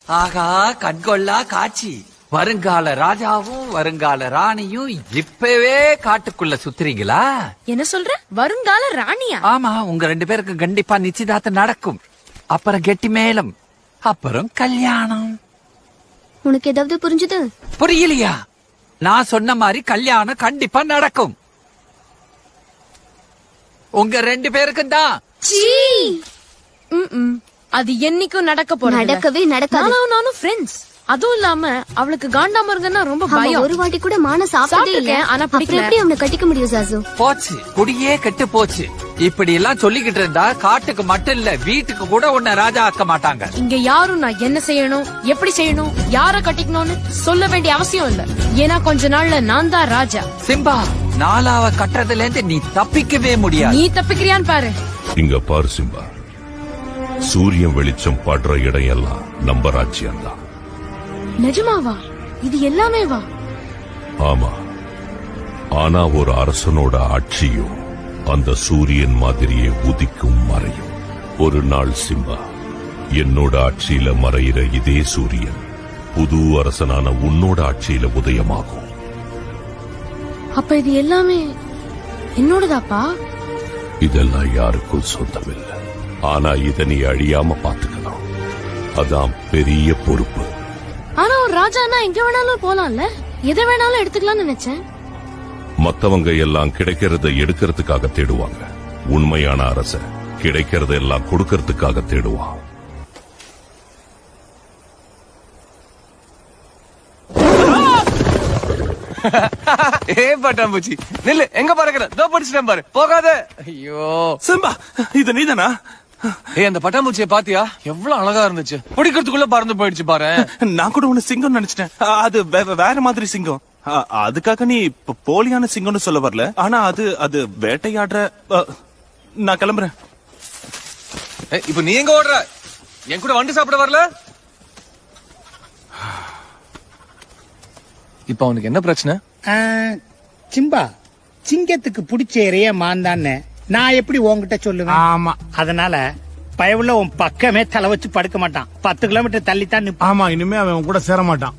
ஆகா, கண்கொள்ளா காட்சி. வருங்கால ராஜாவும் வருங்கால ராணியும் இப்பவே காட்டுக்குள்ள சுத்துறீங்களா? என்ன சொல்ற? வருங்கால ராணியா? ஆமா, உங்க 2 பேருக்கு கண்டிப்பா நிச்சயதார்த்தம் நடக்கும். அப்புறம் கெட்டி மேளம், அப்புறம் கல்யாணம். உனக்கு ஏதாவது புரிஞ்சுது? புரியலையா? நான் சொன்ன மாதிரி கல்யாணம் கண்டிப்பா நடக்கும். உங்க 2 பேருக்கும் தான். அது என்னைக்கும் நடக்க போறது நடக்கவே நடக்காது. நானும் ஃப்ரெண்ட்ஸ். அதுவும் இல்லாம அவளுக்கு காண்டாமிருகன்னா ரொம்ப பயம். ஒரு வாட்டி கூட மான சாப்பிட்டதே இல்ல. ஆனா அப்புறம் எப்படி அவனை கட்டிக்க முடியும் சாசு? போச்சு, குடியே கெட்டு போச்சு. இப்படி எல்லாம் சொல்லிக்கிட்டு இருந்தா காட்டுக்கு மட்டும் இல்ல, வீட்டுக்கு கூட உன்னை ராஜா ஆக்க மாட்டாங்க. இங்க யாரும் நான் என்ன செய்யணும், எப்படி செய்யணும், யார கட்டிக்கணும்னு சொல்ல வேண்டிய அவசியம் இல்ல. ஏன்னா கொஞ்ச நாள்ல நான் தான் ராஜா. சிம்பா, நாலாவ கட்டுறதுல இருந்து நீ தப்பிக்கவே முடியாது. நீ தப்பிக்கிறியான்னு பாரு. இங்க பாரு சிம்பா, சூரியன் வெளிச்சம் படுற இடம் எல்லாம் நம்ம ராஜ்யம் தான். நிஜமாவா? இது எல்லாமே வா? ஆமா, ஆனா ஒரு அரசனோட ஆட்சியும் அந்த சூரியன் மாதிரியே உதிக்கும் மறையும். ஒரு நாள் சிம்பா, என்னோட ஆட்சியில மறையிற இதே சூரியன் புது அரசனான உன்னோட ஆட்சியில உதயமாகும். அப்ப இது எல்லாமே என்னோடதாப்பா? இதெல்லாம் யாருக்கும் சொந்தமில்லை. ஆனா இத நீ அழியாம பாத்துக்கணும். அதான் பெரிய பொறுப்பு. ஆனா ஒரு ராஜானா எங்க வேணாலும் போலாம்ல, எதை வேணாலும் எடுத்துக்கலாம்னு நினைச்சேன். மத்தவங்க எல்லாம் கிடைக்கிறத எடுக்கிறதுக்காக தேடுவாங்க. உண்மையான அரசன் கிடைக்கிறத எல்லாம் கொடுக்கறதுக்காக தேடுவான். பட்டாம்பூச்சி நில்லு, எங்க பறக்குற? தோ படிச்சுட்டேன் பாரு, போகாத. ஐயோ சிம்பா, இது நீதானா? அந்த பட்டாம்பூச்சியை பாத்தியா? எவ்வளவு அழகா இருந்துச்சு. பிடிக்கிறதுக்குள்ள பறந்து போயிடுச்சு பாரு. நான் கூட உன்னை சிங்கம் நினைச்சிட்டேன். அது வேற மாதிரி சிங்கம். அதுக்காக நீ போலியான சிங்கம்னு சொல்ல வரல. ஆனா அது வேட்டையாடுற. நான் கிளம்புறேன். இப்ப நீ எங்க ஓடுற? என் கூட வண்டி சாப்பிட வரல? இப்ப அவனுக்கு என்ன பிரச்சனை? சிம்பா, சிங்கத்துக்கு பிடிச்ச இறைய மாந்தான்னு நான் எப்படி உன்கிட்ட சொல்லுவேன்? ஆமா, அதனால பயவுள்ள உன் பக்கமே தலை வச்சு படுக்க மாட்டான். 10 கிலோமீட்டர் தள்ளித்தான் நிப்பான். ஆமா, இனிமே அவன் கூட சேர மாட்டான்.